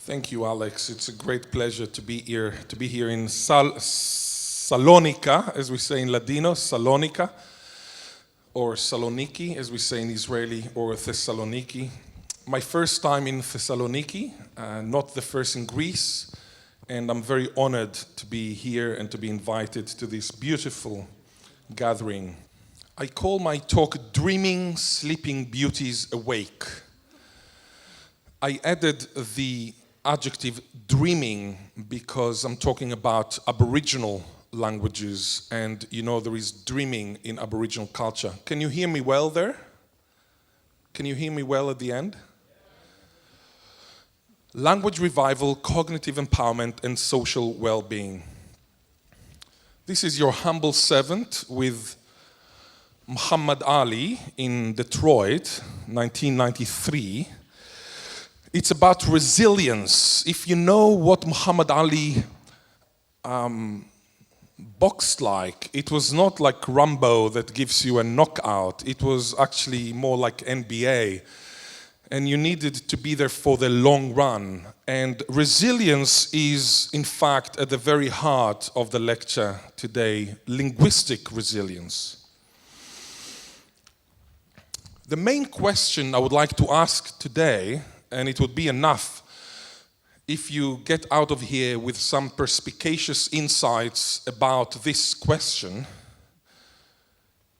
Thank you, Alex. It's a great pleasure to be here in Salonika, as we say in Ladino, Salonika, or Saloniki, as we say in Israeli, or Thessaloniki. My first time in Thessaloniki, not the first in Greece, and I'm very honored to be here and to be invited to this beautiful gathering. I call my talk Dreaming Sleeping Beauties Awake. I added the adjective dreaming because I'm talking about Aboriginal languages, and you know there is dreaming in Aboriginal culture. Can you hear me well there? Can you hear me well at the end? Language revival, cognitive empowerment, and social well-being. This is your humble servant with Muhammad Ali in Detroit, 1993. It's about resilience. If you know what Muhammad Ali boxed like, it was not like Rambo that gives you a knockout. It was actually more like NBA. And you needed to be there for the long run. And resilience is, in fact, at the very heart of the lecture today, linguistic resilience. The main question I would like to ask today, and it would be enough if you get out of here with some perspicacious insights about this question,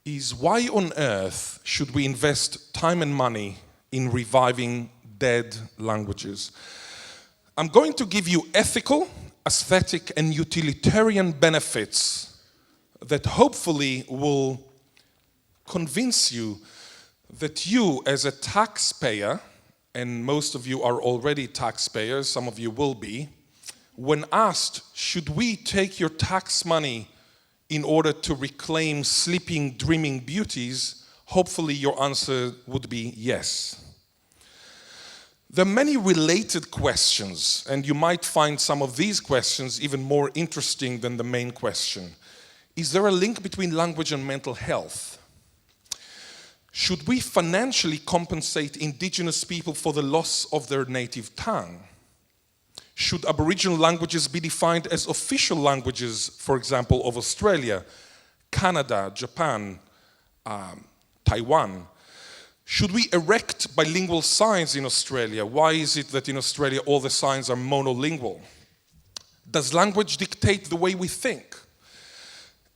is why on earth should we invest time and money in reviving dead languages? I'm going to give you ethical, aesthetic, and utilitarian benefits that hopefully will convince you that you, as a taxpayer, and most of you are already taxpayers, some of you will be, when asked, should we take your tax money in order to reclaim sleeping, dreaming beauties, hopefully your answer would be yes. There are many related questions, and you might find some of these questions even more interesting than the main question. Is there a link between language and mental health? Should we financially compensate Indigenous people for the loss of their native tongue? Should Aboriginal languages be defined as official languages, for example, of Australia, Canada, Japan, Taiwan? Should we erect bilingual signs in Australia? Why is it that in Australia all the signs are monolingual? Does language dictate the way we think?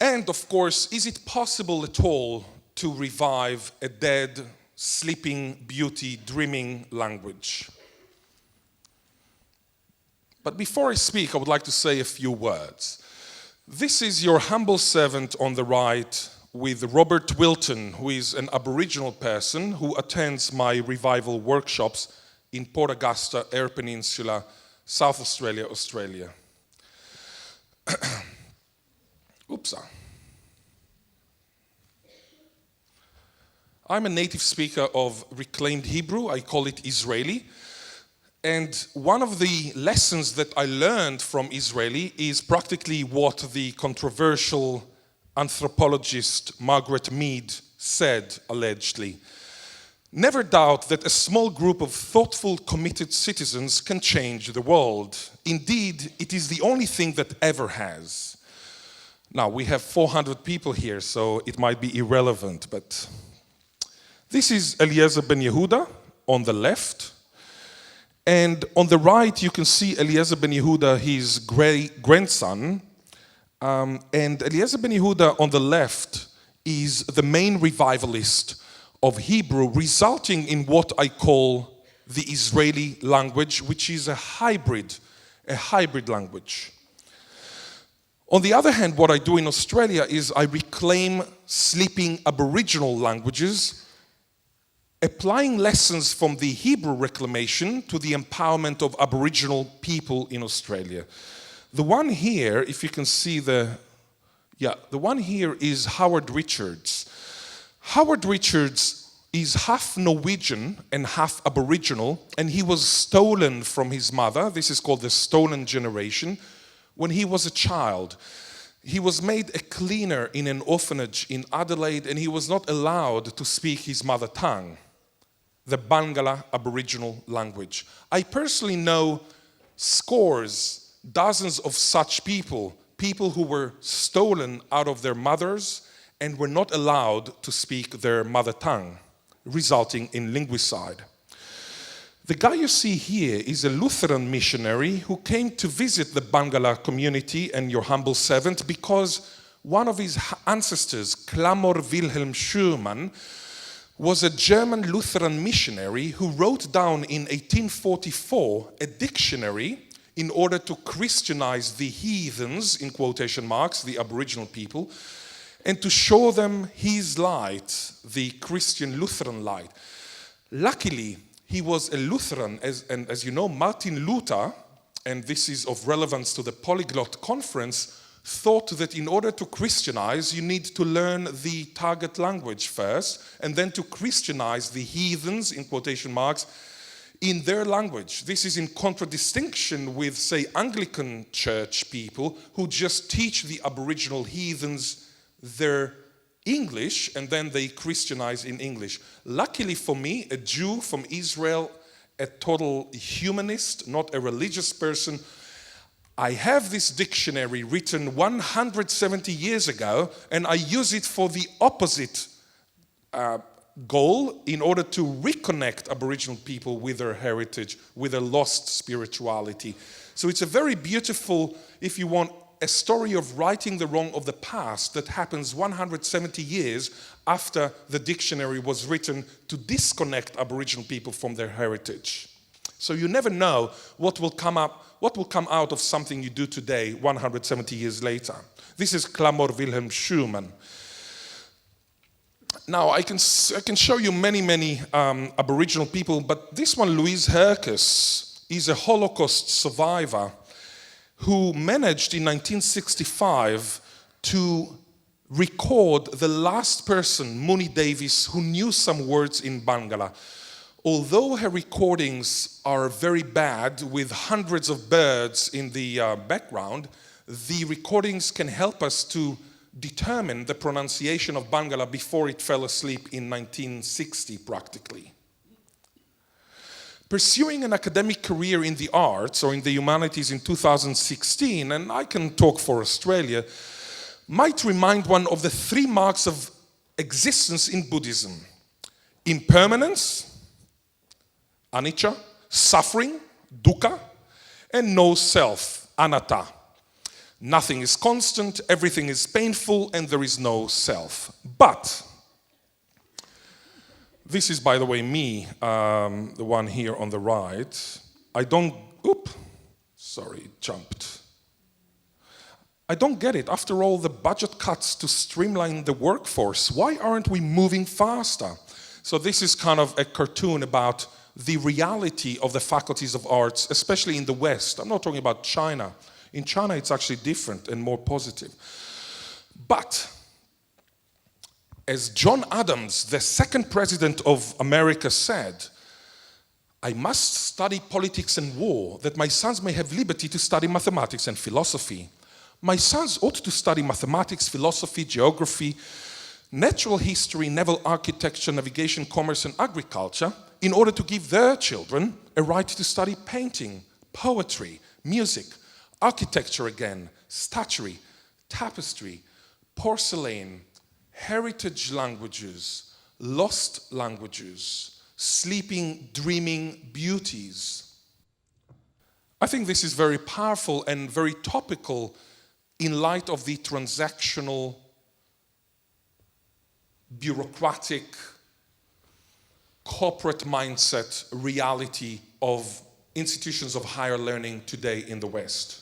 And of course, is it possible at all to revive a dead, sleeping, beauty, dreaming language? But before I speak, I would like to say a few words. This is your humble servant on the right with Robert Wilton, who is an Aboriginal person who attends my revival workshops in Port Augusta, Eyre Peninsula, South Australia, Australia. Oops. I'm a native speaker of reclaimed Hebrew. I call it Israeli. And one of the lessons that I learned from Israeli is practically what the controversial anthropologist Margaret Mead said, allegedly. Never doubt that a small group of thoughtful, committed citizens can change the world. Indeed, it is the only thing that ever has. Now, we have 400 people here, so it might be irrelevant, but this is Eliezer Ben Yehuda on the left. And on the right, you can see Eliezer Ben Yehuda, his grandson. And Eliezer Ben Yehuda on the left is the main revivalist of Hebrew, resulting in what I call the Israeli language, which is a hybrid language. On the other hand, what I do in Australia is I reclaim sleeping Aboriginal languages, applying lessons from the Hebrew reclamation to the empowerment of Aboriginal people in Australia. The one here, if you can see the one here is Howard Richards. Howard Richards is half Norwegian and half Aboriginal, and he was stolen from his mother. This is called the stolen generation. When he was a child, he was made a cleaner in an orphanage in Adelaide, and he was not allowed to speak his mother tongue, the Bangala Aboriginal language. I personally know scores, dozens of such people who were stolen out of their mothers and were not allowed to speak their mother tongue, resulting in linguicide. The guy you see here is a Lutheran missionary who came to visit the Bangla community and your humble servant because one of his ancestors, Clamor Wilhelm Schumann, was a German Lutheran missionary who wrote down in 1844 a dictionary in order to Christianize the heathens, in quotation marks, the Aboriginal people, and to show them his light, the Christian Lutheran light. Luckily, he was a Lutheran, and as you know, Martin Luther, and this is of relevance to the Polyglot conference, thought that in order to Christianize, you need to learn the target language first, and then to Christianize the heathens, in quotation marks, in their language. This is in contradistinction with, say, Anglican church people who just teach the Aboriginal heathens their English and then they Christianize in English. Luckily for me, a Jew from Israel, a total humanist, not a religious person, I have this dictionary written 170 years ago and I use it for the opposite goal in order to reconnect Aboriginal people with their heritage, with their lost spirituality. So it's a very beautiful, if you want, a story of righting the wrong of the past that happens 170 years after the dictionary was written to disconnect Aboriginal people from their heritage. So you never know what will come out of something you do today 170 years later. This is Clamor Wilhelm Schumann. Now, I can show you many Aboriginal people, but this one, Louise Herkes, is a Holocaust survivor who managed in 1965 to record the last person, Mooney Davis, who knew some words in Bangla. Although her recordings are very bad with hundreds of birds in the background, the recordings can help us to determine the pronunciation of Bangla before it fell asleep in 1960 practically. Pursuing an academic career in the arts or in the humanities in 2016, and I can talk for Australia, might remind one of the three marks of existence in Buddhism: impermanence, anicca, suffering, dukkha, and no self, anatta. Nothing is constant, everything is painful, and there is no self. But, this is, by the way, me, the one here on the right. I don't get it. After all the budget cuts to streamline the workforce, why aren't we moving faster? So this is kind of a cartoon about the reality of the faculties of arts, especially in the West. I'm not talking about China. In China, it's actually different and more positive. But, as John Adams, the second president of America, said, I must study politics and war, that my sons may have liberty to study mathematics and philosophy. My sons ought to study mathematics, philosophy, geography, natural history, naval architecture, navigation, commerce, and agriculture, in order to give their children a right to study painting, poetry, music, architecture again, statuary, tapestry, porcelain, heritage languages, lost languages, sleeping, dreaming beauties. I think this is very powerful and very topical in light of the transactional, bureaucratic, corporate mindset reality of institutions of higher learning today in the West.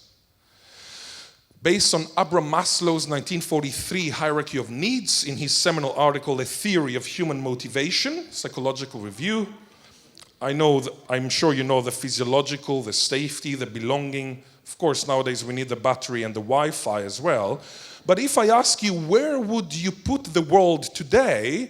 Based on Abraham Maslow's 1943 hierarchy of needs in his seminal article, A Theory of Human Motivation, Psychological Review, I'm sure you know the physiological, the safety, the belonging. Of course, nowadays we need the battery and the Wi-Fi as well. But if I ask you, where would you put the world today?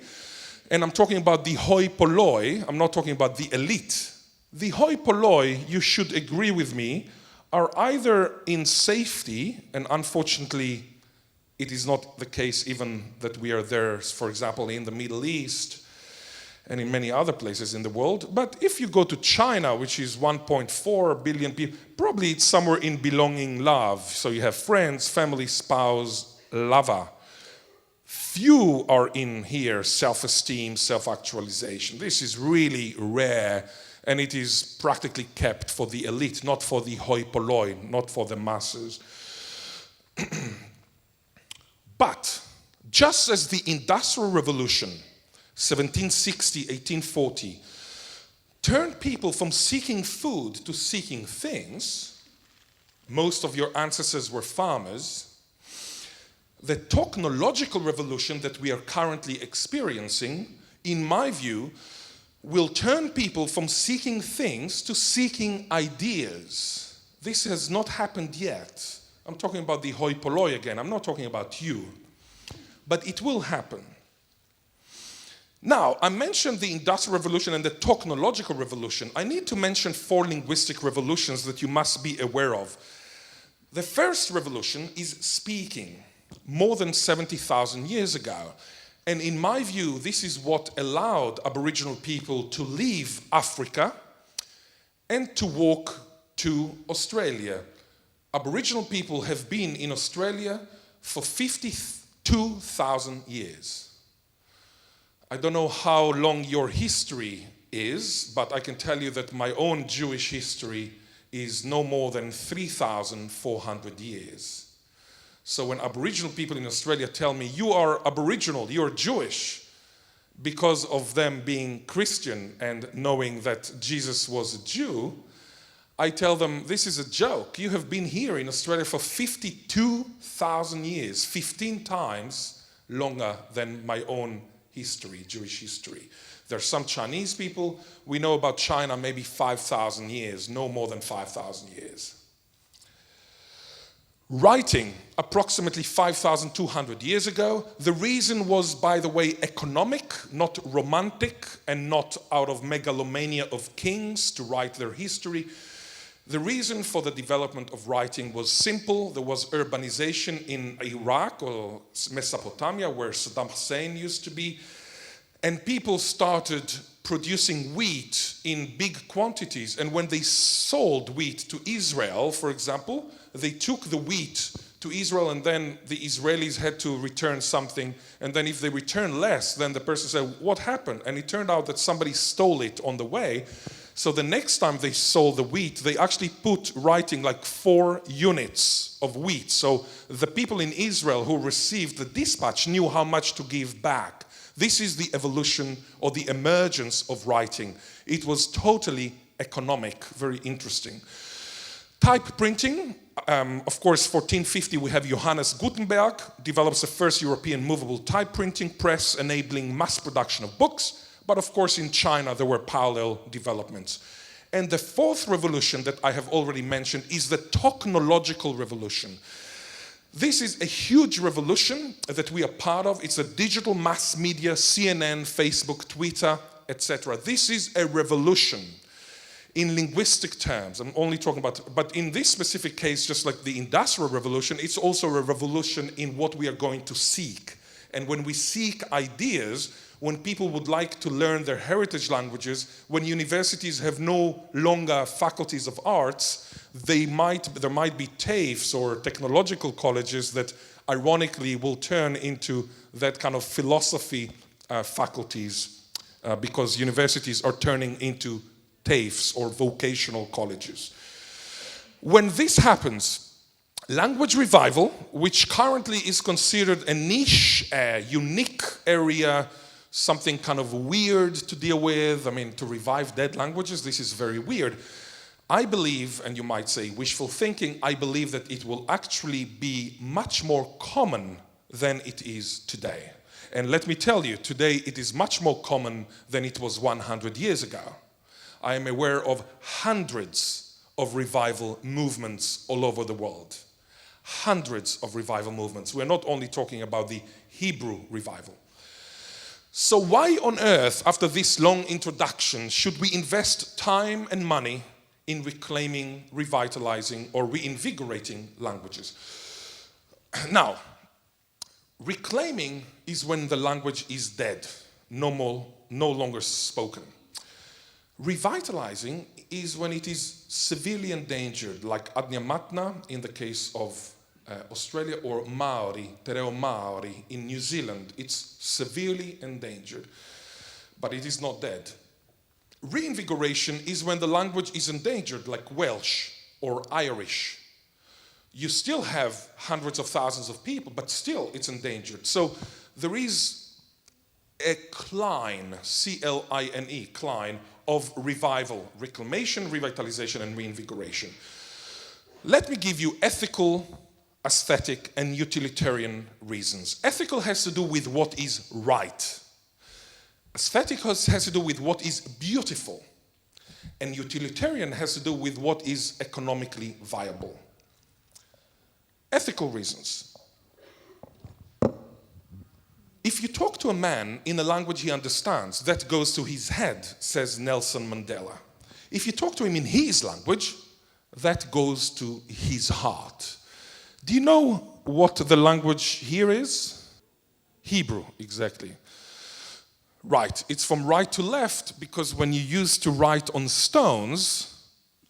And I'm talking about the hoi polloi, I'm not talking about the elite. The hoi polloi, you should agree with me, are either in safety, and unfortunately it is not the case even that we are there, for example, in the Middle East, and in many other places in the world. But if you go to China, which is 1.4 billion people, probably it's somewhere in belonging love. So you have friends, family, spouse, lover. Few are in here self-esteem, self-actualization. This is really rare, and it is practically kept for the elite, not for the hoi polloi, not for the masses. But just as the Industrial Revolution, 1760, 1840, turned people from seeking food to seeking things, most of your ancestors were farmers, the technological revolution that we are currently experiencing, in my view, will turn people from seeking things to seeking ideas. This has not happened yet. I'm talking about the hoi polloi again. I'm not talking about you. But it will happen. Now, I mentioned the Industrial Revolution and the technological revolution. I need to mention 4 linguistic revolutions that you must be aware of. The first revolution is speaking, more than 70,000 years ago. And in my view, this is what allowed Aboriginal people to leave Africa and to walk to Australia. Aboriginal people have been in Australia for 52,000 years. I don't know how long your history is, but I can tell you that my own Jewish history is no more than 3,400 years. So when Aboriginal people in Australia tell me, you are Aboriginal, you're Jewish, because of them being Christian and knowing that Jesus was a Jew, I tell them, this is a joke. You have been here in Australia for 52,000 years, 15 times longer than my own history, Jewish history. There are some Chinese people, we know about China maybe 5,000 years, no more than 5,000 years. Writing, approximately 5,200 years ago. The reason was, by the way, economic, not romantic, and not out of megalomania of kings to write their history. The reason for the development of writing was simple. There was urbanization in Iraq or Mesopotamia, where Saddam Hussein used to be, and people started producing wheat in big quantities. And when they sold wheat to Israel, for example, they took the wheat to Israel, and then the Israelis had to return something. And then if they returned less, then the person said, what happened? And it turned out that somebody stole it on the way. So the next time they sold the wheat, they actually put writing like 4 units of wheat. So the people in Israel who received the dispatch knew how much to give back. This is the evolution or the emergence of writing. It was totally economic, very interesting. Type printing, of course, 1450 we have Johannes Gutenberg, develops the first European movable type printing press, enabling mass production of books. But of course in China there were parallel developments. And the 4th revolution that I have already mentioned is the technological revolution. This is a huge revolution that we are part of. It's a digital mass media, CNN, Facebook, Twitter, etc. This is a revolution in linguistic terms. I'm only talking about, but in this specific case, just like the Industrial Revolution, it's also a revolution in what we are going to seek. And when we seek ideas, when people would like to learn their heritage languages, when universities have no longer faculties of arts, there might be TAFEs or technological colleges that ironically will turn into that kind of philosophy faculties because universities are turning into TAFEs or vocational colleges. When this happens, language revival, which currently is considered a niche, unique area, something kind of weird to deal with. I mean, to revive dead languages, this is very weird. I believe, and you might say wishful thinking, I believe that it will actually be much more common than it is today. And let me tell you, today it is much more common than it was 100 years ago. I am aware of hundreds of revival movements all over the world. Hundreds of revival movements. We're not only talking about the Hebrew revival. So why on earth, after this long introduction, should we invest time and money in reclaiming, revitalizing, or reinvigorating languages? Now, reclaiming is when the language is dead. no longer spoken. Revitalizing is when it is severely endangered, like Adnyamatna in the case of Australia, or Maori, Te Reo Maori in New Zealand. It's severely endangered, but it is not dead. Reinvigoration is when the language is endangered, like Welsh or Irish. You still have hundreds of thousands of people, but still it's endangered. So there is a cline, C-L-I-N-E, cline, of revival, reclamation, revitalization, and reinvigoration. Let me give you ethical, aesthetic, and utilitarian reasons. Ethical has to do with what is right. Aesthetic has to do with what is beautiful. And utilitarian has to do with what is economically viable. Ethical reasons. If you talk to a man in a language he understands, that goes to his head, says Nelson Mandela. If you talk to him in his language, that goes to his heart. Do you know what the language here is? Hebrew, exactly. Right, it's from right to left, because when you used to write on stones,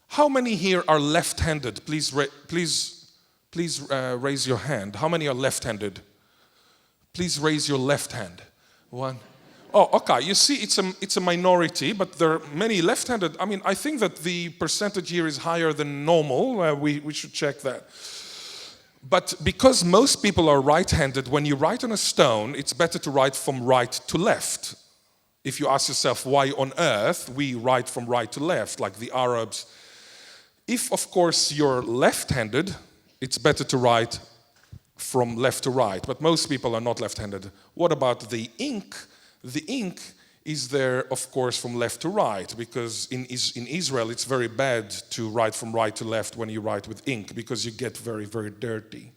how many here are left-handed? Please raise your hand. How many are left-handed? Please raise your left hand. One. Oh, okay. You see, it's a minority, but there are many left-handed. I mean, I think that the percentage here is higher than normal. We should check that. But because most people are right-handed, when you write on a stone, it's better to write from right to left. If you ask yourself why on earth we write from right to left, like the Arabs. If, of course, you're left-handed, it's better to write from left to right. But most people are not left-handed. What about the ink? The ink is there, of course, from left to right, because in Israel it's very bad to write from right to left when you write with ink, because you get very, very dirty.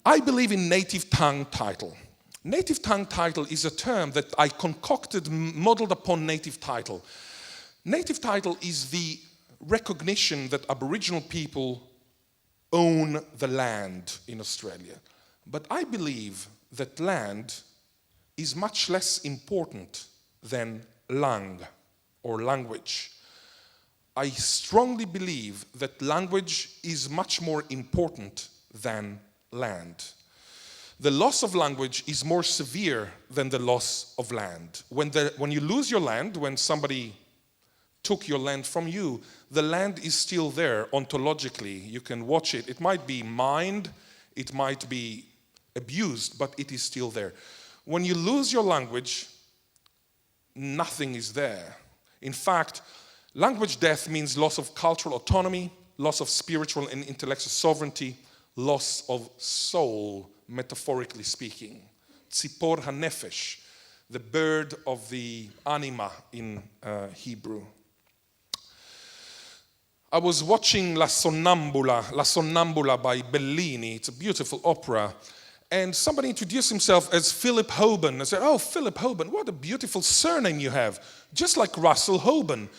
I believe in native tongue title. Native tongue title is a term that I concocted, modeled upon native title. Native title is the recognition that Aboriginal people own the land in Australia. But I believe that land is much less important than lang or language. I strongly believe that language is much more important than land. The loss of language is more severe than the loss of land. When you lose your land, when somebody took your land from you, the land is still there ontologically. You can watch it. It might be mined, it might be abused, but it is still there. When you lose your language, nothing is there. In fact, language death means loss of cultural autonomy, loss of spiritual and intellectual sovereignty, loss of soul, metaphorically speaking. Tzipor hanefesh, the bird of the anima in Hebrew. I was watching La Sonnambula by Bellini. It's a beautiful opera. And somebody introduced himself as Philip Hoban. I said, oh, Philip Hoban, what a beautiful surname you have. Just like Russell Hoban.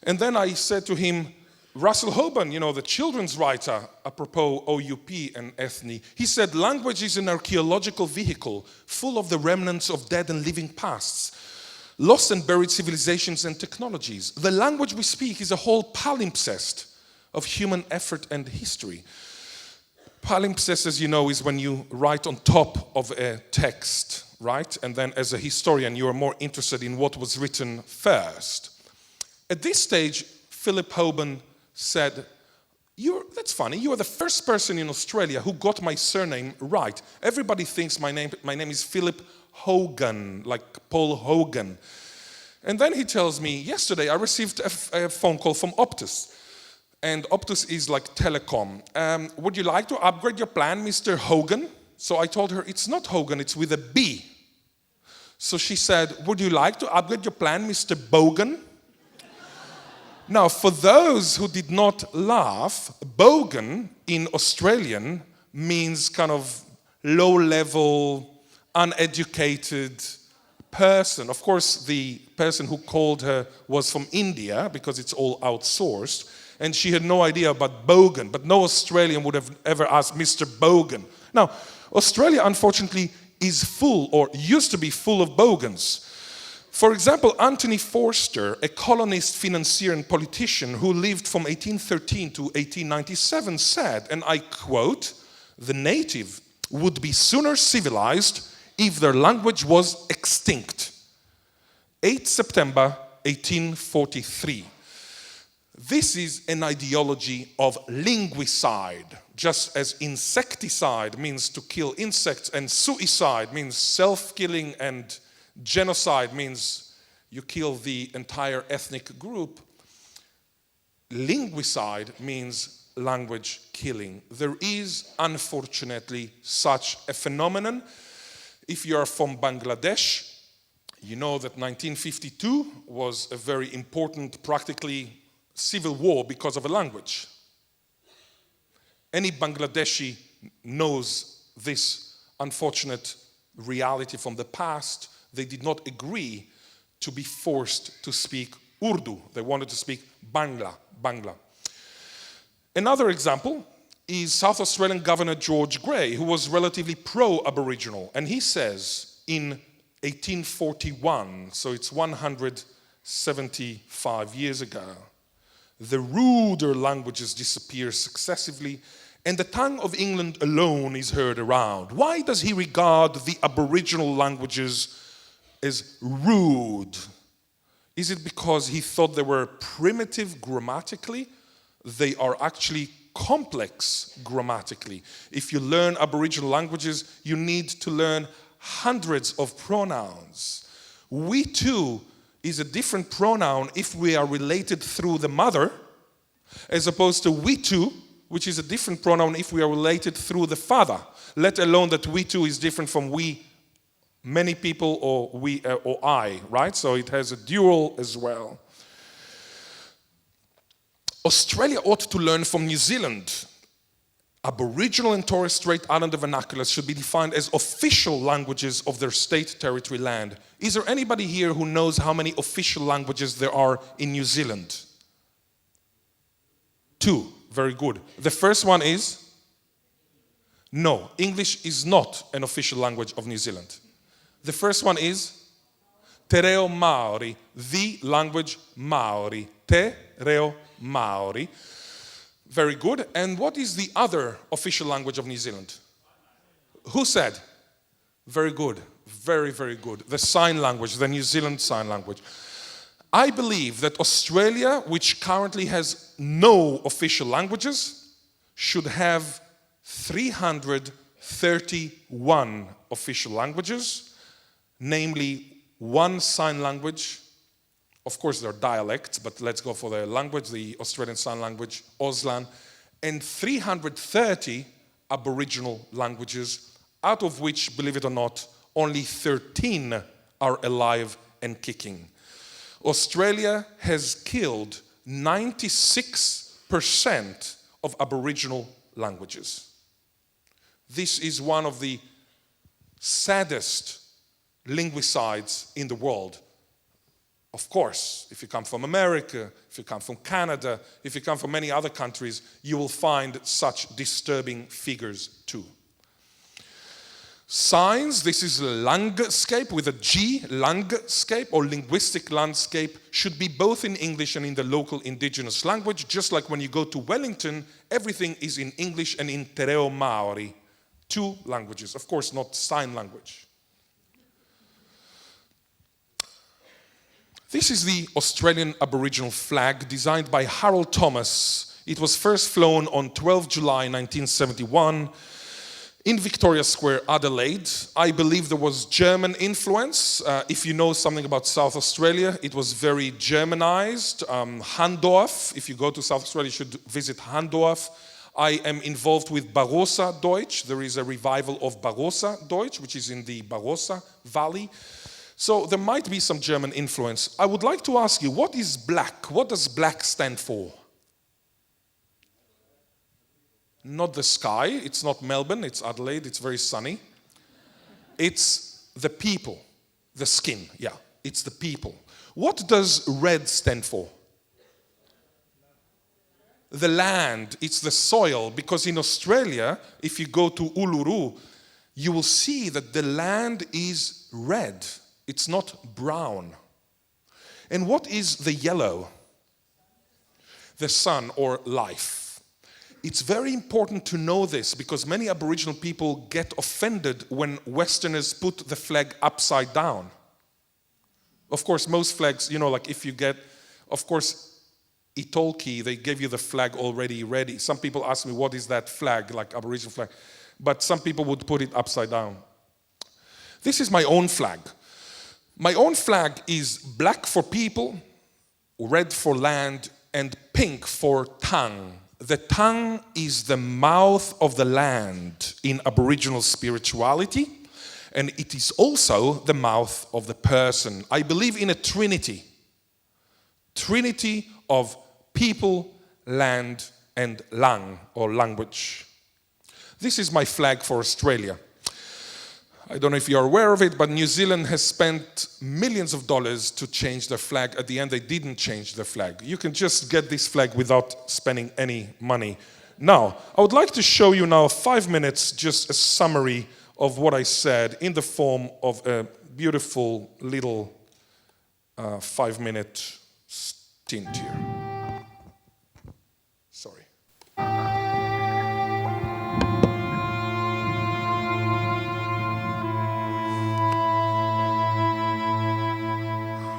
And then I said to him, Russell Hoban, you know, the children's writer, apropos OUP and ethne, he said, language is an archaeological vehicle full of the remnants of dead and living pasts, lost and buried civilizations and technologies. The language we speak is a whole palimpsest of human effort and history. Palimpsest, as you know, is when you write on top of a text, right? And then as a historian, you are more interested in what was written first. At this stage, Philip Hoban said, that's funny, you are the first person in Australia who got my surname right. Everybody thinks my name is Philip Hogan, like Paul Hogan. And then he tells me, yesterday I received a phone call from Optus. And Optus is like telecom. Would you like to upgrade your plan, Mr. Hogan? So I told her, it's not Hogan, it's with a B. So she said, would you like to upgrade your plan, Mr. Bogan? Now, for those who did not laugh, bogan in Australian means kind of low-level, uneducated person. Of course, the person who called her was from India, because it's all outsourced, and she had no idea about bogan, but no Australian would have ever asked Mr. Bogan. Now, Australia, unfortunately, is full, or used to be full of bogans. For example, Anthony Forster, a colonist, financier, and politician who lived from 1813 to 1897, said, and I quote, "The native would be sooner civilized if their language was extinct." 8 September 1843. This is an ideology of linguicide, just as insecticide means to kill insects, and suicide means self-killing, and genocide means you kill the entire ethnic group. Linguicide means language killing. There is, unfortunately, such a phenomenon. If you are from Bangladesh, you know that 1952 was a very important, practically civil war because of a language. Any Bangladeshi knows this unfortunate reality from the past. They did not agree to be forced to speak Urdu. They wanted to speak Bangla. Another example is South Australian Governor George Grey, who was relatively pro-Aboriginal. And he says in 1841, so it's 175 years ago, "The ruder languages disappear successively, and the tongue of England alone is heard around." Why does he regard the Aboriginal languages as rude? Is it because he thought they were primitive grammatically? They are actually complex grammatically. If you learn Aboriginal languages, you need to learn hundreds of pronouns. We too is a different pronoun if we are related through the mother, as opposed to we too, which is a different pronoun if we are related through the father, let alone that we too is different from we, many people, or we or I, right? So it has a dual as well. Australia ought to learn from New Zealand. Aboriginal and Torres Strait Islander vernaculars should be defined as official languages of their state territory land. Is there anybody here who knows how many official languages there are in New Zealand? 2. Very good. The first one is? No, English is not an official language of New Zealand. The first one is? Te reo Maori, the language Maori. Te reo Maori. Very good. And what is the other official language of New Zealand? Who said? Very good. Very, very good. The sign language, the New Zealand Sign Language. I believe that Australia, which currently has no official languages, should have 331 official languages, namely one sign language. Of course, there are dialects, but let's go for the language, the Australian Sign Language, Auslan, and 330 Aboriginal languages, out of which, believe it or not, only 13 are alive and kicking. Australia has killed 96% of Aboriginal languages. This is one of the saddest linguicides in the world. Of course, if you come from America, if you come from Canada, if you come from many other countries, you will find such disturbing figures too. Signs, this is landscape with a G, landscape or linguistic landscape, should be both in English and in the local indigenous language, just like when you go to Wellington, everything is in English and in Te reo Maori, 2 languages, of course not sign language. This is the Australian Aboriginal flag designed by Harold Thomas. It was first flown on 12 July 1971 in Victoria Square, Adelaide. I believe there was German influence. If you know something about South Australia, it was very Germanized. Handorf, if you go to South Australia, you should visit Handorf. I am involved with Barossa Deutsch. There is a revival of Barossa Deutsch, which is in the Barossa Valley. So there might be some German influence. I would like to ask you, what is black? What does black stand for? Not the sky, it's not Melbourne, it's Adelaide, it's very sunny. It's the people, the skin, yeah, it's the people. What does red stand for? The land, it's the soil, because in Australia, if you go to Uluru, you will see that the land is red. It's not brown. And what is the yellow? The sun or life. It's very important to know this because many Aboriginal people get offended when Westerners put the flag upside down. Of course, most flags, like if you get, of course, Italki, they gave you the flag already ready. Some people ask me, what is that flag, like Aboriginal flag? But some people would put it upside down. This is my own flag. My own flag is black for people, red for land, and pink for tongue. The tongue is the mouth of the land in Aboriginal spirituality, and it is also the mouth of the person. I believe in a trinity of people, land, and lang, or language. This is my flag for Australia. I don't know if you're aware of it, but New Zealand has spent millions of dollars to change their flag. At the end, they didn't change the flag. You can just get this flag without spending any money. Now, I would like to show you now 5 minutes, just a summary of what I said in the form of a beautiful little 5-minute stint here. Sorry.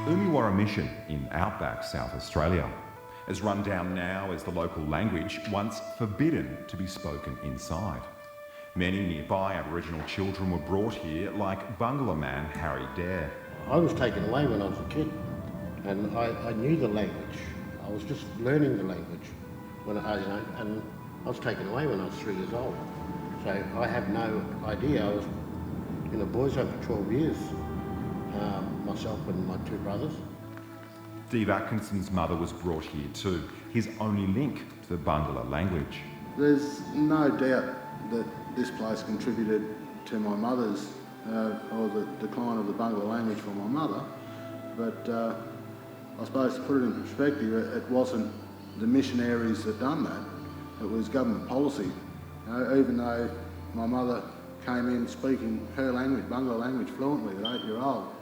Umiwara Mission in outback South Australia, as run down now as the local language, once forbidden to be spoken inside. Many nearby Aboriginal children were brought here, like Bungala man Harry Dare. I was taken away when I was a kid, and I knew the language. I was just learning the language and I was taken away when I was 3 years old. So I have no idea. I was in a boys' home for 12 years. Myself and my 2 brothers. Steve Atkinson's mother was brought here too, his only link to the Bungala language. There's no doubt that this place contributed to my mother's, or the decline of the Bungala language for my mother, but I suppose to put it in perspective, it wasn't the missionaries that done that, it was government policy. Even though my mother came in speaking her language, Bungala language, fluently at 8-year-old.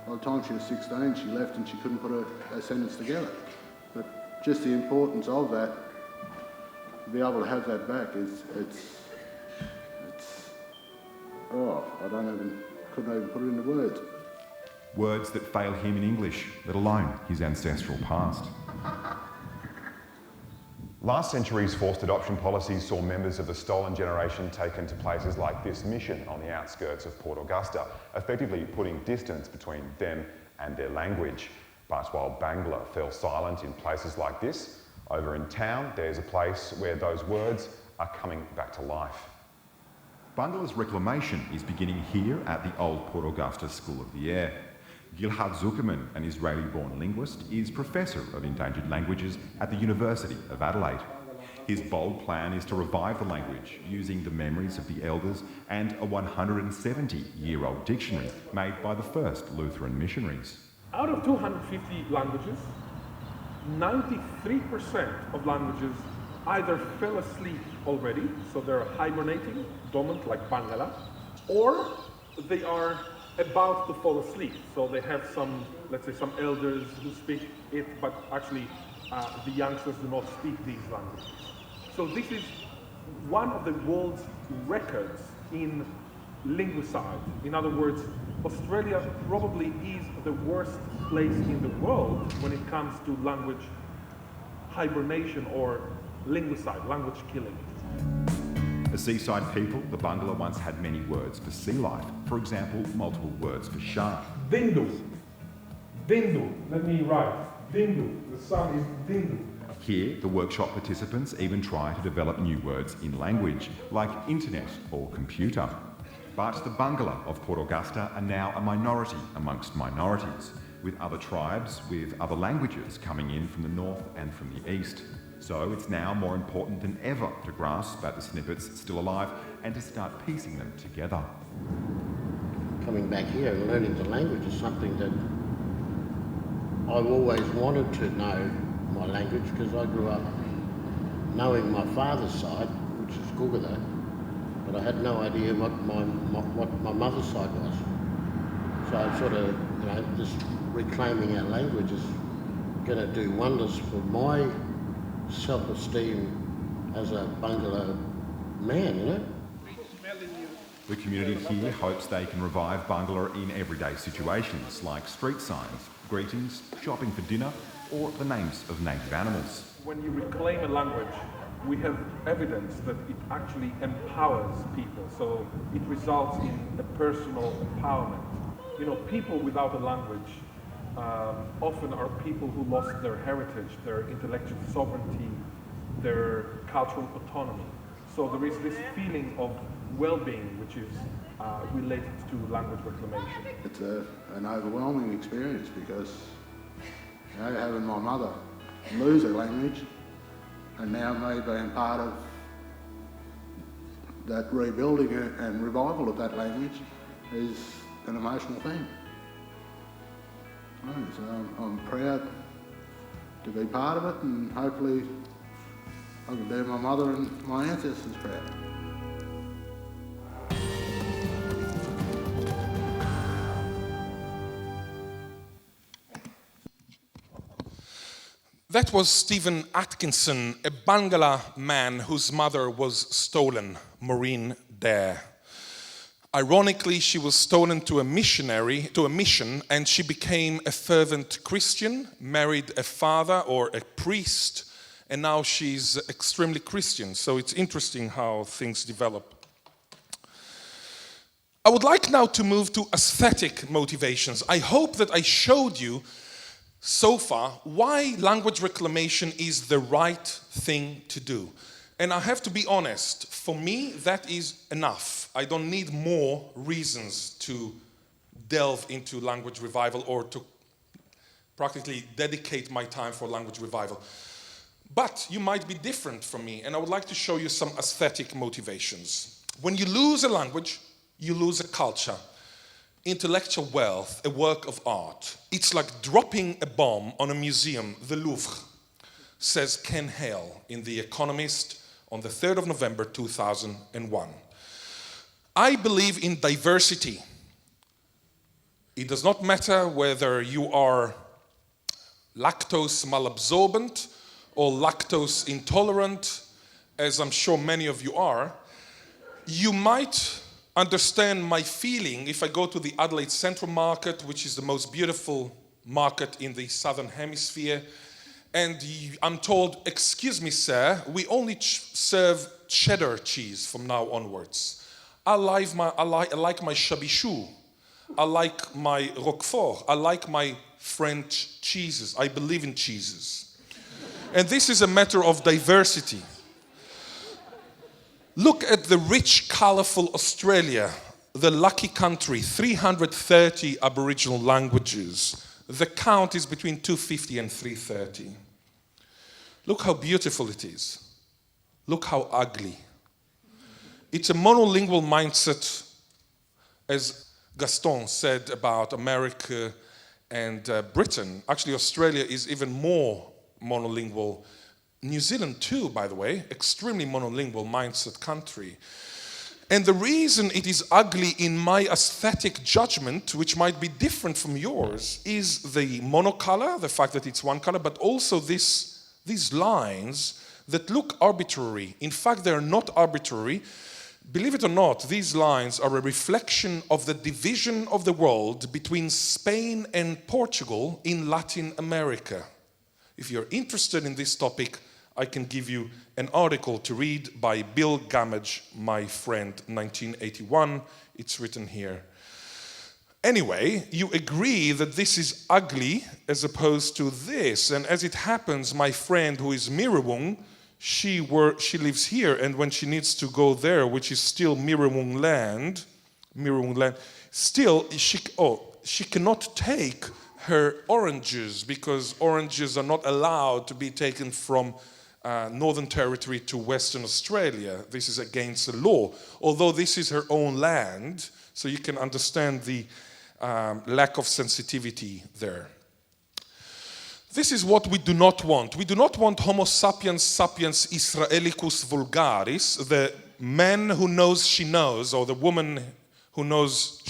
By the time she was 16, she left and she couldn't put a sentence together. But just the importance of that, to be able to have that back couldn't even put it into words. Words that fail him in English, let alone his ancestral past. Last century's forced adoption policies saw members of the stolen generation taken to places like this mission on the outskirts of Port Augusta, effectively putting distance between them and their language. But while Bangla fell silent in places like this, over in town there's a place where those words are coming back to life. Bangla's reclamation is beginning here at the old Port Augusta School of the Air. Ghil'ad Zuckermann, an Israeli-born linguist, is Professor of Endangered Languages at the University of Adelaide. His bold plan is to revive the language using the memories of the elders and a 170-year-old dictionary made by the first Lutheran missionaries. Out of 250 languages, 93% of languages either fell asleep already, so they're hibernating, dormant like Bangala, or they are about to fall asleep. So they have some, let's say, some elders who speak it, but actually the youngsters do not speak these languages. So this is one of the world's records in linguicide. In other words, Australia probably is the worst place in the world when it comes to language hibernation or linguicide, language killing. A seaside people, the Bungala once had many words for sea life. For example, multiple words for shark. Dindu. Dindu. Let me write. Dindu. The sun is Dindu. Here, the workshop participants even try to develop new words in language, like internet or computer. But the Bungala of Port Augusta are now a minority amongst minorities, with other tribes with other languages coming in from the north and from the east. So it's now more important than ever to grasp at the snippets still alive and to start piecing them together. Coming back here and learning the language is something that I've always wanted to know my language, because I grew up knowing my father's side, which is Ghil'ad, but I had no idea what my mother's side was. So I'm sort of, this reclaiming our language is going to do wonders for my self-esteem as a Bangla man, The community here hopes they can revive Bangla in everyday situations like street signs, greetings, shopping for dinner, or the names of native animals. When you reclaim a language, we have evidence that it actually empowers people. So it results in a personal empowerment. People without a language often are people who lost their heritage, their intellectual sovereignty, their cultural autonomy. So there is this feeling of well-being which is related to language reclamation. It's an overwhelming experience because having my mother lose her language and now me being part of that rebuilding and revival of that language is an emotional thing. So I'm proud to be part of it, and hopefully I can do my mother and my ancestors proud. That was Stephen Atkinson, a Bangla man whose mother was stolen, Maureen Dare. Ironically, she was stolen to a mission, and she became a fervent Christian, married a father or a priest, and now she's extremely Christian. So it's interesting how things develop. I would like now to move to aesthetic motivations. I hope that I showed you so far why language reclamation is the right thing to do. And I have to be honest, for me that is enough. I don't need more reasons to delve into language revival or to practically dedicate my time for language revival. But you might be different from me, and I would like to show you some aesthetic motivations. When you lose a language, you lose a culture, intellectual wealth, a work of art. It's like dropping a bomb on a museum, the Louvre, says Ken Hale in The Economist on the 3rd of November 2001. I believe in diversity. It does not matter whether you are lactose malabsorbent or lactose intolerant, as I'm sure many of you are. You might understand my feeling if I go to the Adelaide Central Market, which is the most beautiful market in the Southern Hemisphere, and I'm told, excuse me, sir, we only serve cheddar cheese from now onwards. I like my chabichou. I like my roquefort. I like my French cheeses. I believe in cheeses. And this is a matter of diversity. Look at the rich, colorful Australia, the lucky country, 330 Aboriginal languages. The count is between 250 and 330. Look how beautiful it is. Look how ugly. It's a monolingual mindset, as Gaston said about America and Britain. Actually, Australia is even more monolingual. New Zealand too, by the way, extremely monolingual mindset country. And the reason it is ugly in my aesthetic judgment, which might be different from yours, is the monocolor, the fact that it's one color, but also these lines that look arbitrary. In fact, they are not arbitrary. Believe it or not, these lines are a reflection of the division of the world between Spain and Portugal in Latin America. If you're interested in this topic, I can give you an article to read by Bill Gammage, my friend, 1981. It's written here. Anyway, you agree that this is ugly as opposed to this. And as it happens, my friend who is Mirrawong, she lives here, and when she needs to go there, which is still Mirrawong land, still she cannot take her oranges because oranges are not allowed to be taken from Northern Territory to Western Australia. This is against the law, although this is her own land, so you can understand the lack of sensitivity there. This is what we do not want. We do not want Homo sapiens sapiens Israelicus vulgaris, the man who knows she knows, or the woman who knows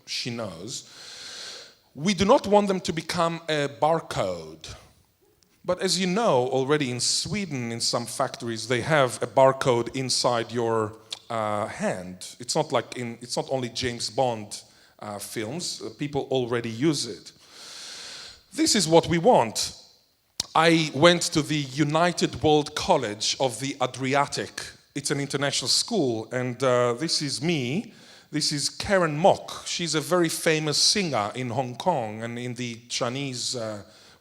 she knows, we do not want them to become a barcode. But as you know, already in Sweden, in some factories, they have a barcode inside your hand. It's not only James Bond films. People already use it. This is what we want. I went to the United World College of the Adriatic. It's an international school, and this is me. This is Karen Mok. She's a very famous singer in Hong Kong and in the Chinese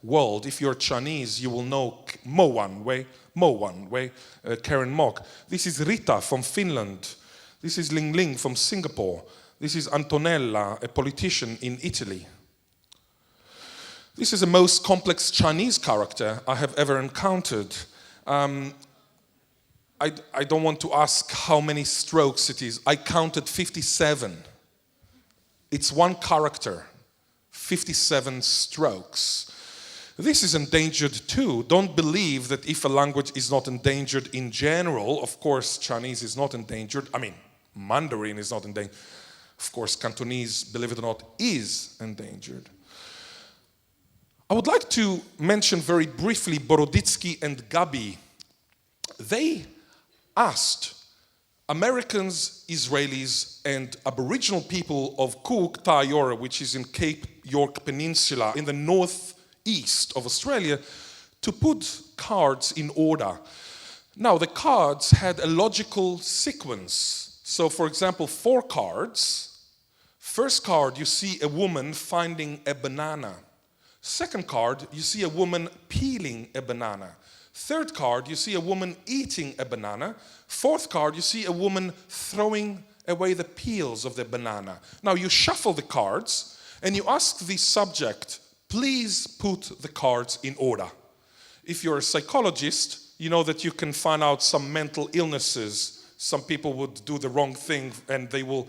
world. If you're Chinese, you will know Mo Wan Wei, Karen Mok. This is Rita from Finland. This is Ling Ling from Singapore. This is Antonella, a politician in Italy. This is the most complex Chinese character I have ever encountered. I don't want to ask how many strokes it is. I counted 57. It's one character, 57 strokes. This is endangered too. Don't believe that if a language is not endangered in general, of course Chinese is not endangered. I mean, Mandarin is not endangered. Of course, Cantonese, believe it or not, is endangered. I would like to mention very briefly Boroditsky and Gabi. They asked Americans, Israelis, and Aboriginal people of Cook Tayora, which is in Cape York Peninsula in the northeast of Australia, to put cards in order. Now, the cards had a logical sequence. So, for example, 4 cards. First card, you see a woman finding a banana. Second card, you see a woman peeling a banana. Third card, you see a woman eating a banana. Fourth card, you see a woman throwing away the peels of the banana. Now you shuffle the cards and you ask the subject, please put the cards in order. If you're a psychologist, you know that you can find out some mental illnesses. Some people would do the wrong thing and they will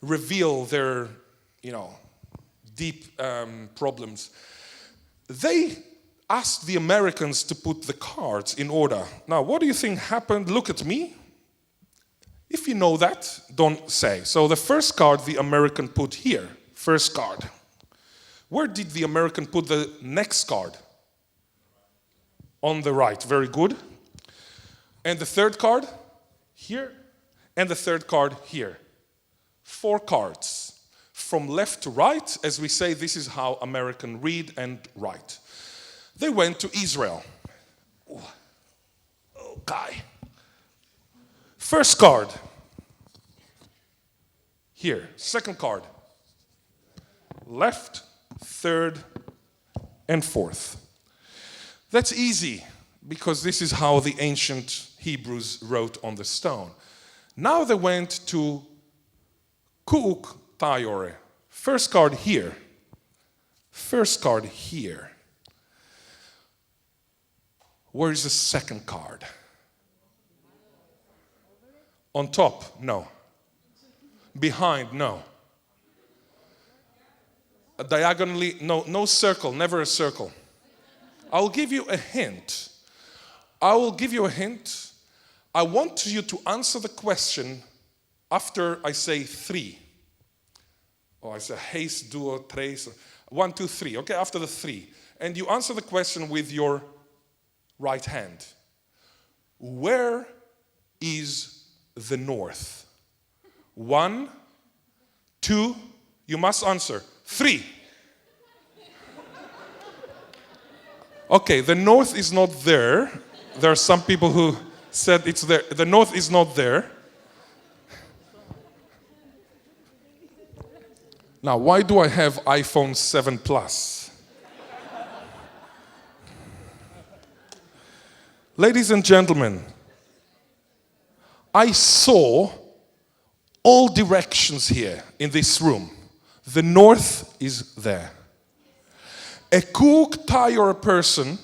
reveal their, deep problems. They asked the Americans to put the cards in order. Now, what do you think happened? Look at me. If you know that, don't say. So the first card the American put here. First card. Where did the American put the next card? On the right. Very good. And the third card? Here. And the third card here. 4 cards. From left to right, as we say, this is how Americans read and write. They went to Israel. Okay. First card. Here. Second card. Left, third, and fourth. That's easy, because this is how the ancient Hebrews wrote on the stone. Now they went to Kuuk Tayore. First card here. First card here. Where is the second card? On top? No. Behind? No. Diagonally? No. No circle. Never a circle. I'll give you a hint. I will give you a hint. I want you to answer the question after I say 3. Or I say haste, duo, tres. 1, 2, 3. Okay, after the 3. And you answer the question with your right hand. Where is the north? 1, 2, you must answer. 3. Okay, the north is not there. There are some people who said it's there. The north is not there. Now, why do I have iPhone 7 Plus? Ladies and gentlemen, I saw all directions here in this room. The north is there. A Cook Tayore person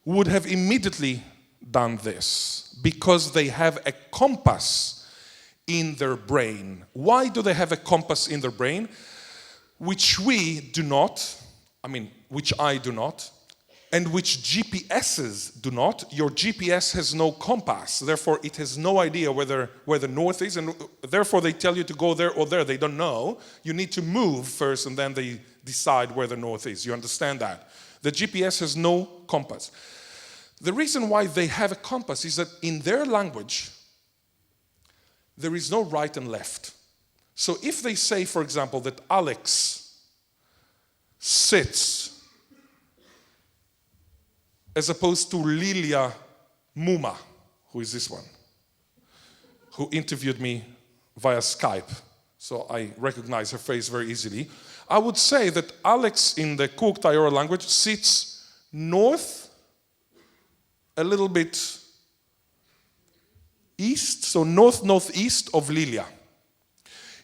would have immediately done this because they have a compass in their brain. Why do they have a compass in their brain? Which we do not, which I do not. and which GPSs do not. Your GPS has no compass, therefore it has no idea where the north is, and therefore they tell you to go there or there. They don't know. You need to move first, and then they decide where the north is. You understand that? The GPS has no compass. The reason why they have a compass is that in their language, there is no right and left. So if they say, for example, that Alex sits as opposed to Lilia Muma, who is this one, who interviewed me via Skype, so I recognize her face very easily. I would say that Alex in the Cook Tayora language sits north, a little bit east, so northeast of Lilia.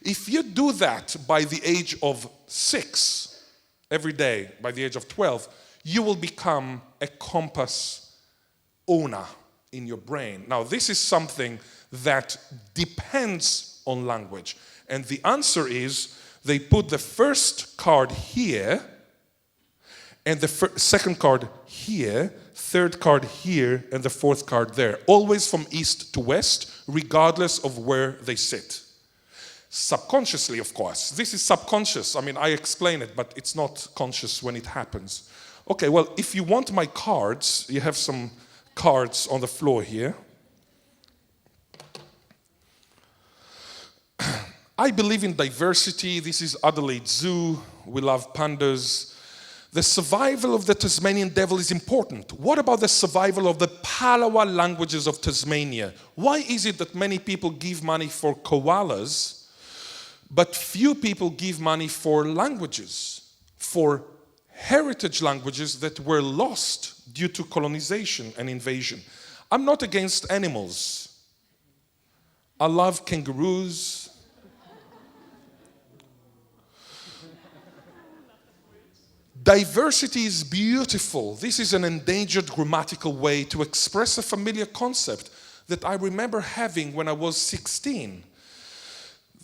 If you do that by the age of 6, every day, by the age of 12, you will become a compass owner in your brain. Now, this is something that depends on language. And the answer is they put the first card here, and the second card here, third card here, and the fourth card there. Always from east to west, regardless of where they sit. Subconsciously, of course. This is subconscious. I mean, I explain it, but it's not conscious when it happens. Okay, well, if you want my cards, you have some cards on the floor here. I believe in diversity. This is Adelaide Zoo. We love pandas. The survival of the Tasmanian devil is important. What about the survival of the Palawa languages of Tasmania? Why is it that many people give money for koalas, but few people give money for languages, for heritage languages that were lost due to colonization and invasion? I'm not against animals. I love kangaroos. Diversity is beautiful. This is an endangered grammatical way to express a familiar concept that I remember having when I was 16.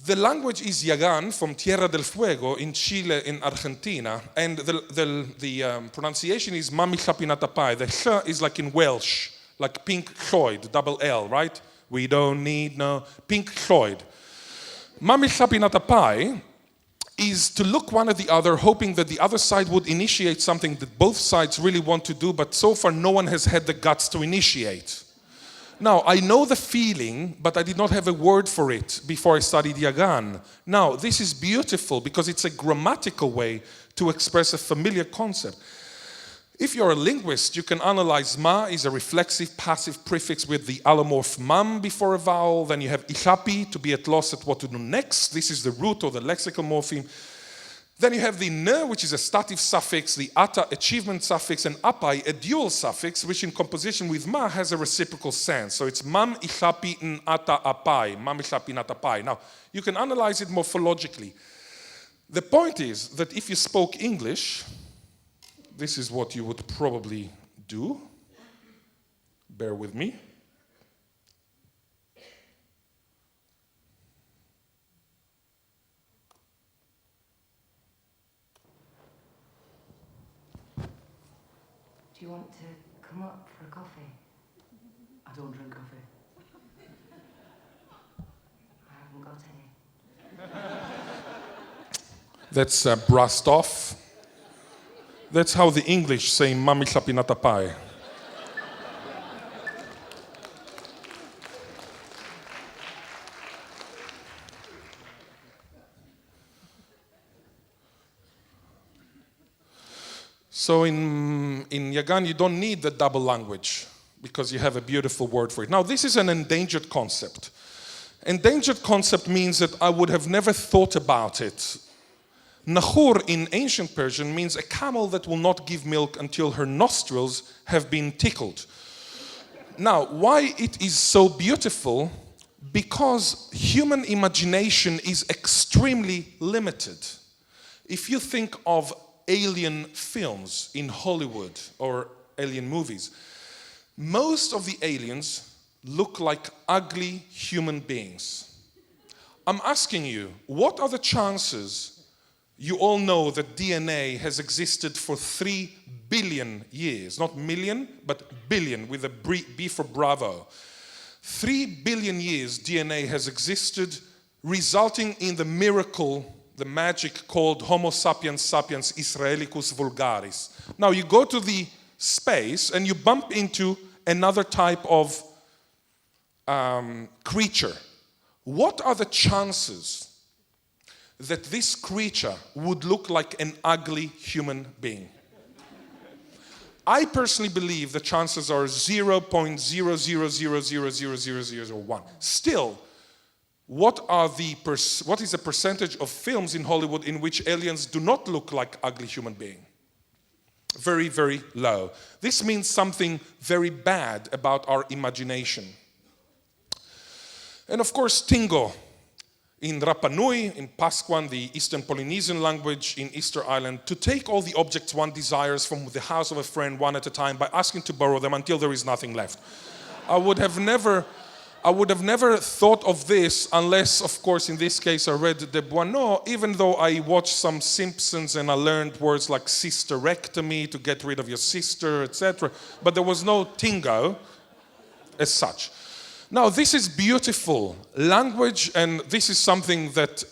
The language is Yagan from Tierra del Fuego in Chile, in Argentina, and the pronunciation is Mami Chapinatapai. The ch is like in Welsh, like Pink Floyd, double L, right? We don't need no Pink Floyd. Mami Chapinatapai is to look one at the other, hoping that the other side would initiate something that both sides really want to do, but so far no one has had the guts to initiate. Now, I know the feeling, but I did not have a word for it before I studied Yagan. Now, this is beautiful because it's a grammatical way to express a familiar concept. If you're a linguist, you can analyze ma is a reflexive passive prefix with the allomorph mam before a vowel. Then you have ichapi, to be at loss at what to do next. This is the root or the lexical morpheme. Then you have the ne, which is a stative suffix, the ata, achievement suffix, and apai, a dual suffix, which in composition with ma has a reciprocal sense. So it's mam ichapi n ata apai, mam ichapi n ata pai. Now, you can analyze it morphologically. The point is that if you spoke English, this is what you would probably do. Bear with me. Do you want to come up for a coffee? I don't drink coffee. I haven't got any. That's brassed off. That's how the English say Mami Chapinatapai. So in Yagan, you don't need the double language because you have a beautiful word for it. Now, this is an endangered concept. Endangered concept means that I would have never thought about it. Nahur in ancient Persian means a camel that will not give milk until her nostrils have been tickled. Now, why it is so beautiful? Because human imagination is extremely limited. If you think of alien films in Hollywood or alien movies, most of the aliens look like ugly human beings. I'm asking you, what are the chances You all know that DNA has existed for 3 billion years. Not million, but billion, with a B for Bravo. 3 billion years DNA has existed, resulting in the miracle, the magic called Homo sapiens sapiens Israelicus vulgaris. Now you go to the space and you bump into another type of creature. What are the chances that this creature would look like an ugly human being? I personally believe the chances are 0.000000001. Still, what is the percentage of films in Hollywood in which aliens do not look like ugly human beings? Very, very low. This means something very bad about our imagination. And of course, Tingo in Rapa Nui, in Pascuan, the Eastern Polynesian language in Easter Island, to take all the objects one desires from the house of a friend one at a time by asking to borrow them until there is nothing left. I would have never thought of this unless, of course, in this case I read De Boineau, even though I watched some Simpsons and I learned words like sisterectomy, to get rid of your sister, etc. But there was no Tingo as such. Now, this is beautiful language, and this is something that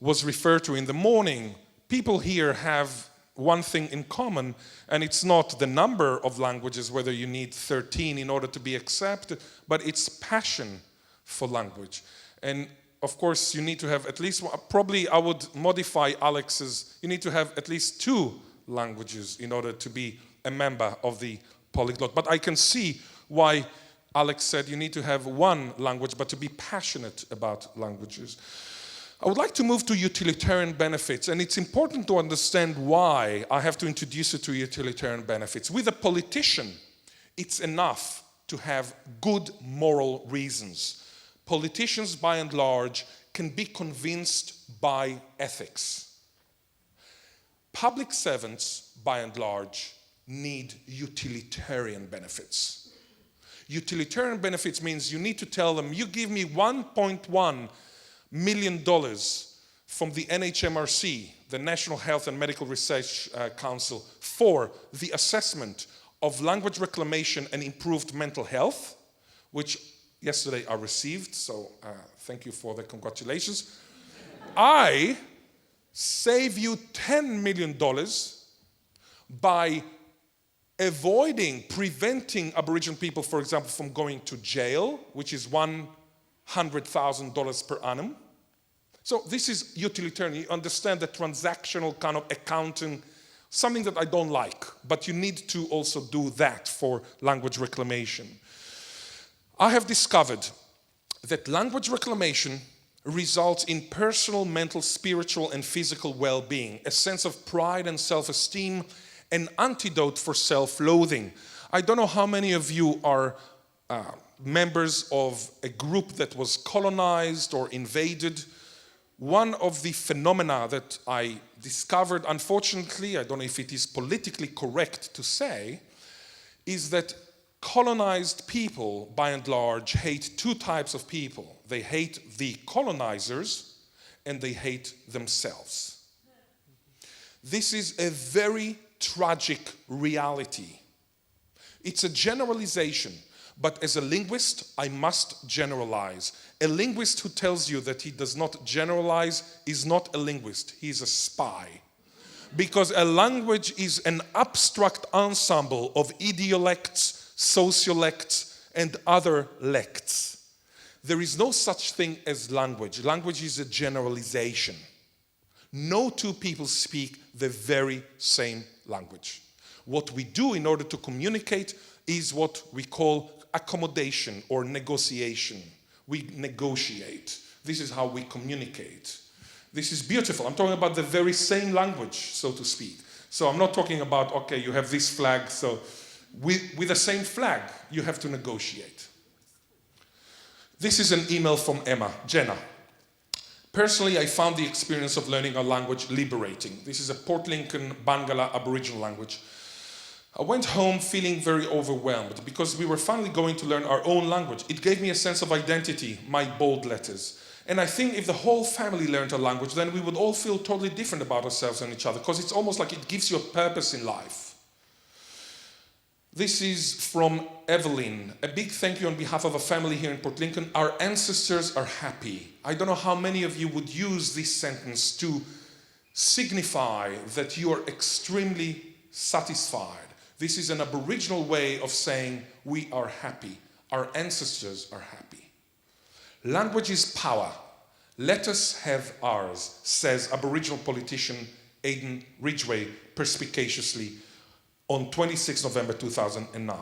was referred to in the morning. People here have one thing in common, and it's not the number of languages, whether you need 13 in order to be accepted, but it's passion for language. And of course, you need to have at least, probably I would modify Alex's, you need to have at least 2 languages in order to be a member of the Polyglot. But I can see why Alex said you need to have 1 language, but to be passionate about languages. I would like to move to utilitarian benefits, and it's important to understand why I have to introduce you to utilitarian benefits. With a politician, it's enough to have good moral reasons. Politicians, by and large, can be convinced by ethics. Public servants, by and large, need utilitarian benefits. Utilitarian benefits means you need to tell them, you give me $1.1 million from the NHMRC, the National Health and Medical Research Council, for the assessment of language reclamation and improved mental health, which yesterday I received, so thank you for the congratulations. I save you $10 million by preventing Aboriginal people, for example, from going to jail, which is $100,000 per annum. So this is utilitarian. You understand the transactional kind of accounting, something that I don't like, but you need to also do that for language reclamation. I have discovered that language reclamation results in personal, mental, spiritual, and physical well-being, a sense of pride and self-esteem, an antidote for self-loathing. I don't know how many of you are members of a group that was colonized or invaded. One of the phenomena that I discovered, unfortunately, I don't know if it is politically correct to say, is that colonized people, by and large, hate 2 types of people. They hate the colonizers and they hate themselves. This is a very tragic reality. It's a generalization, but as a linguist, I must generalize. A linguist who tells you that he does not generalize is not a linguist, he is a spy. Because a language is an abstract ensemble of idiolects, sociolects, and other lects. There is no such thing as language. Language is a generalization. No 2 people speak the very same language. What we do in order to communicate is what we call accommodation or negotiation. We negotiate. This is how we communicate. This is beautiful. I'm talking about the very same language, so to speak. So I'm not talking about, okay, you have this flag, so with the same flag, you have to negotiate. This is an email from Jenna. Personally, I found the experience of learning a language liberating. This is a Port Lincoln Bangala Aboriginal language. I went home feeling very overwhelmed because we were finally going to learn our own language. It gave me a sense of identity, my bold letters. And I think if the whole family learned a language, then we would all feel totally different about ourselves and each other, because it's almost like it gives you a purpose in life. This is from Evelyn. A big thank you on behalf of a family here in Port Lincoln. Our ancestors are happy. I don't know how many of you would use this sentence to signify that you are extremely satisfied. This is an Aboriginal way of saying we are happy. Our ancestors are happy. Language is power. Let us have ours, says Aboriginal politician Aidan Ridgway perspicaciously on 26 November 2009.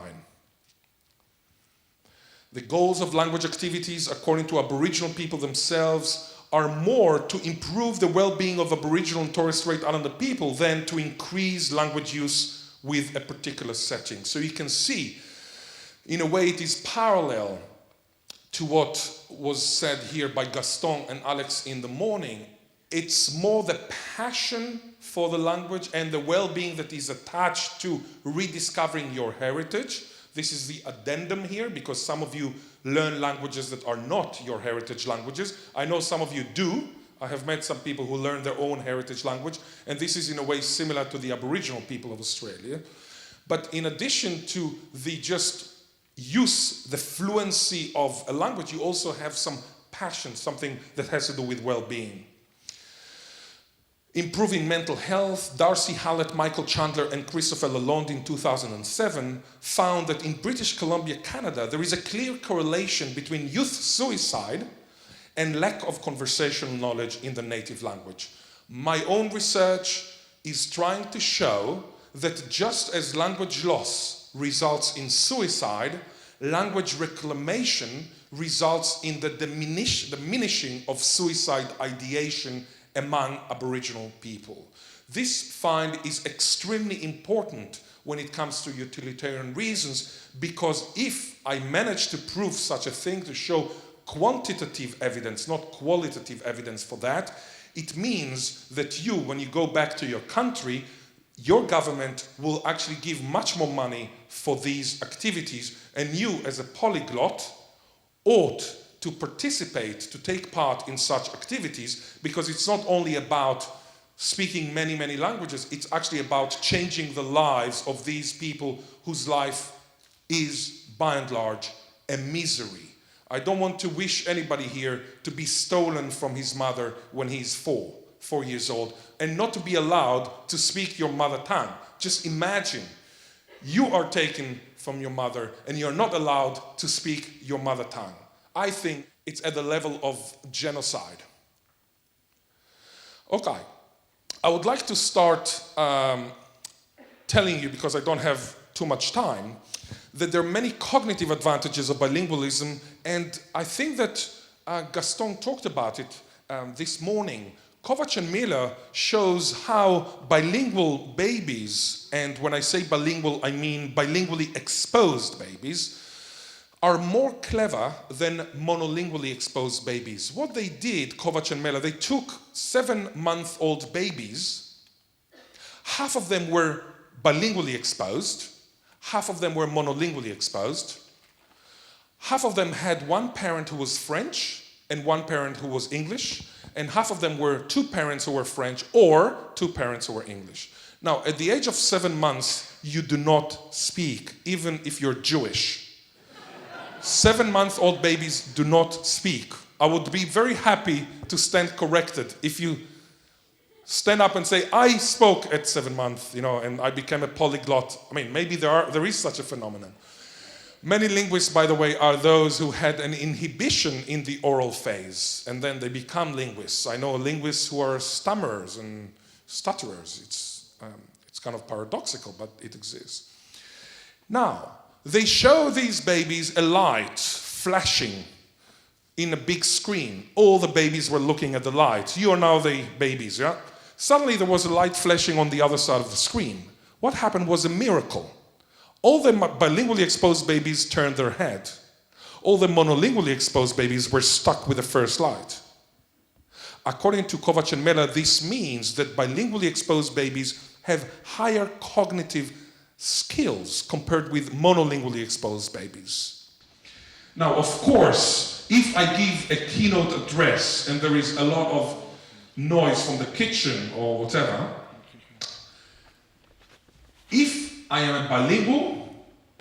The goals of language activities, according to Aboriginal people themselves, are more to improve the well-being of Aboriginal and Torres Strait Islander people than to increase language use with a particular setting. So you can see, in a way, it is parallel to what was said here by Gaston and Alex in the morning. It's more the passion for the language and the well-being that is attached to rediscovering your heritage. This is the addendum here, because some of you learn languages that are not your heritage languages. I know some of you do. I have met some people who learn their own heritage language, and this is in a way similar to the Aboriginal people of Australia. But in addition to the just use, the fluency of a language, you also have some passion, something that has to do with well-being. Improving mental health, Darcy Hallett, Michael Chandler, and Christopher Lalonde in 2007 found that in British Columbia, Canada, there is a clear correlation between youth suicide and lack of conversational knowledge in the native language. My own research is trying to show that just as language loss results in suicide, language reclamation results in the diminishing of suicide ideation among Aboriginal people. This find is extremely important when it comes to utilitarian reasons, because if I manage to prove such a thing, to show quantitative evidence, not qualitative evidence for that, it means that you, when you go back to your country, your government will actually give much more money for these activities, and you as a polyglot ought to participate, to take part in such activities, because it's not only about speaking many, many languages, it's actually about changing the lives of these people whose life is, by and large, a misery. I don't want to wish anybody here to be stolen from his mother when he's 4 years old, and not to be allowed to speak your mother tongue. Just imagine you are taken from your mother and you're not allowed to speak your mother tongue. I think it's at the level of genocide. Okay, I would like to start telling you, because I don't have too much time, that there are many cognitive advantages of bilingualism, and I think that Gaston talked about it this morning. Kovac and Miller shows how bilingual babies, and when I say bilingual, I mean bilingually exposed babies, are more clever than monolingually exposed babies. What they did, Kovac and Miller, they took 7-month-old babies. Half of them were bilingually exposed, half of them were monolingually exposed. Half of them had one parent who was French and one parent who was English, and half of them were 2 parents who were French or 2 parents who were English. Now, at the age of 7 months, you do not speak, even if you're Jewish. 7-month-old babies do not speak. I would be very happy to stand corrected if you stand up and say, I spoke at 7 months, and I became a polyglot. I mean, maybe there is such a phenomenon. Many linguists, by the way, are those who had an inhibition in the oral phase, and then they become linguists. I know linguists who are stammerers and stutterers. It's kind of paradoxical, but it exists. Now, they show these babies a light flashing in a big screen. All the babies were looking at the light. You are now the babies, yeah? Suddenly there was a light flashing on the other side of the screen. What happened was a miracle. All the bilingually exposed babies turned their head. All the monolingually exposed babies were stuck with the first light. According to Kovac and Miller, this means that bilingually exposed babies have higher cognitive skills compared with monolingually exposed babies. Now, of course, if I give a keynote address and there is a lot of noise from the kitchen or whatever, if I am a bilingual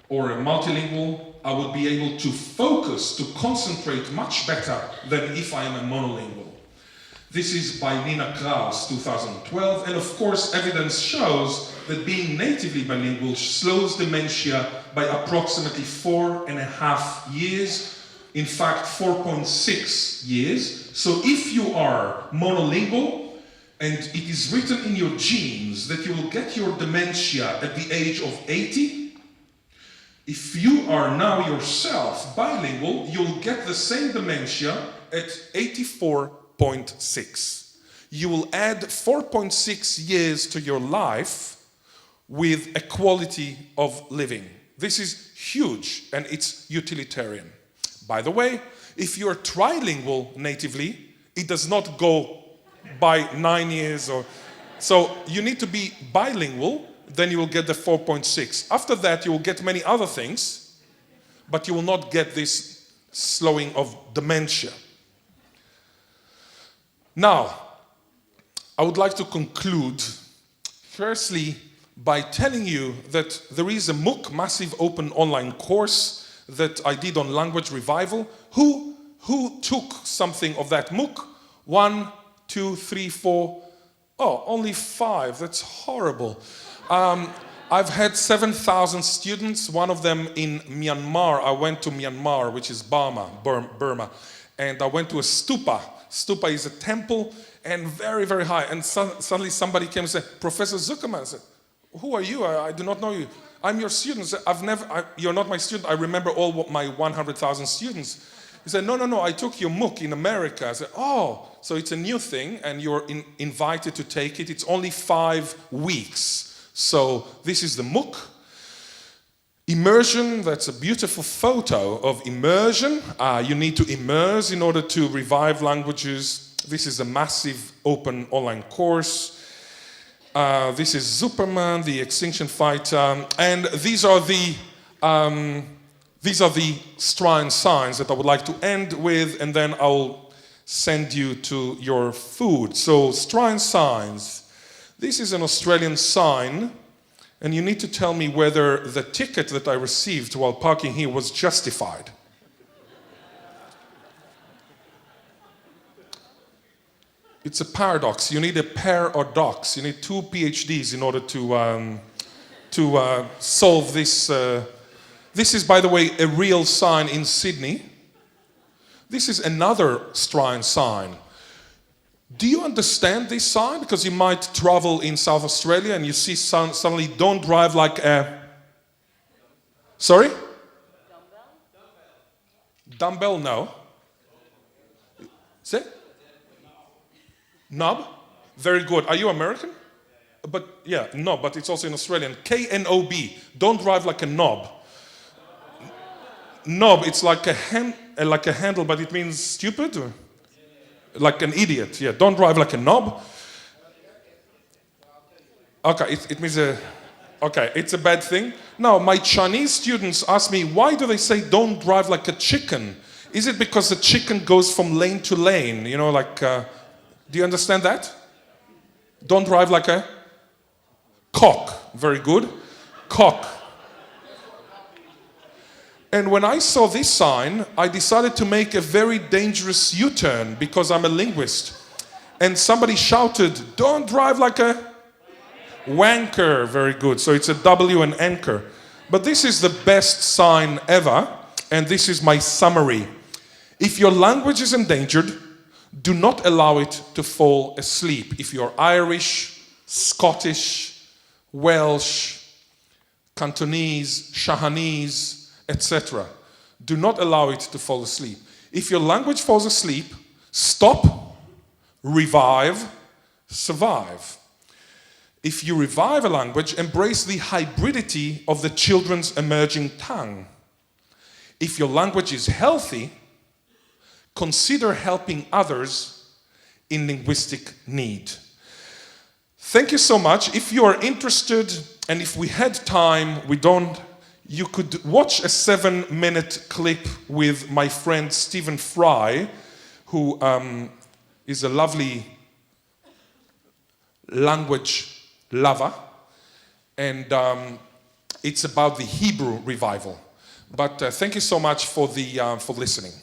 or a multilingual, I would be able to focus, to concentrate much better than if I am a monolingual. This is by Nina Kraus, 2012, and of course evidence shows that being natively bilingual slows dementia by approximately 4.5 years, in fact 4.6 years. So if you are monolingual, and it is written in your genes that you will get your dementia at the age of 80, if you are now yourself bilingual, you'll get the same dementia at 84.6. You will add 4.6 years to your life with a quality of living. This is huge, and it's utilitarian. By the way, if you're trilingual natively, it does not go by 9 years or so. You need to be bilingual, then you will get the 4.6. After that, you will get many other things, but you will not get this slowing of dementia. Now, I would like to conclude, firstly, by telling you that there is a MOOC, Massive Open Online Course, that I did on language revival. Who took something of that MOOC? 1, 2, 3, 4. Oh, only 5. That's horrible. I've had 7,000 students, one of them in Myanmar. I went to Myanmar, which is Burma, and I went to a stupa. Stupa is a temple, and very, very high. And suddenly somebody came and said, Professor Zuckermann. I said, who are you? I do not know you. I'm your student. I said, you're not my student. I remember all my 100,000 students. He said, no, I took your MOOC in America. I said, oh, so it's a new thing, and you're invited to take it. It's only 5 weeks. So this is the MOOC. Immersion, that's a beautiful photo of immersion. You need to immerse in order to revive languages. This is a massive open online course. This is Zuckermann, the extinction fighter, and these are the shrine signs that I would like to end with, and then I'll send you to your food. So, shrine signs. This is an Australian sign, and you need to tell me whether the ticket that I received while parking here was justified. It's a paradox. You need a pair or docs. You need 2 PhDs in order to solve this. This is, by the way, a real sign in Sydney. This is another shrine sign. Do you understand this sign? Because you might travel in South Australia and you see suddenly, don't drive like a... Sorry? Dumbbell, no. Say? Knob? Very good. Are you American? But yeah, knob, but it's also in Australian. K-N-O-B. Don't drive like a knob. Knob, it's like a handle, but it means stupid, or like an idiot. Yeah, don't drive like a knob. Okay, it means okay, it's a bad thing. Now, my Chinese students ask me, why do they say don't drive like a chicken? Is it because the chicken goes from lane to lane? You know, like, do you understand that? Don't drive like a cock. Very good. Cock. And when I saw this sign, I decided to make a very dangerous U-turn because I'm a linguist. And somebody shouted, don't drive like a wanker. Very good. So it's a W and anchor. But this is the best sign ever. And this is my summary. If your language is endangered, do not allow it to fall asleep. If you're Irish, Scottish, Welsh, Cantonese, Shahanese, etc., do not allow it to fall asleep. If your language falls asleep, stop, revive, survive. If you revive a language, embrace the hybridity of the children's emerging tongue. If your language is healthy, consider helping others in linguistic need. Thank you so much. If you are interested, and if we had time, we don't you could watch a 7-minute clip with my friend Stephen Fry, who is a lovely language lover, and it's about the Hebrew revival. But thank you so much for listening.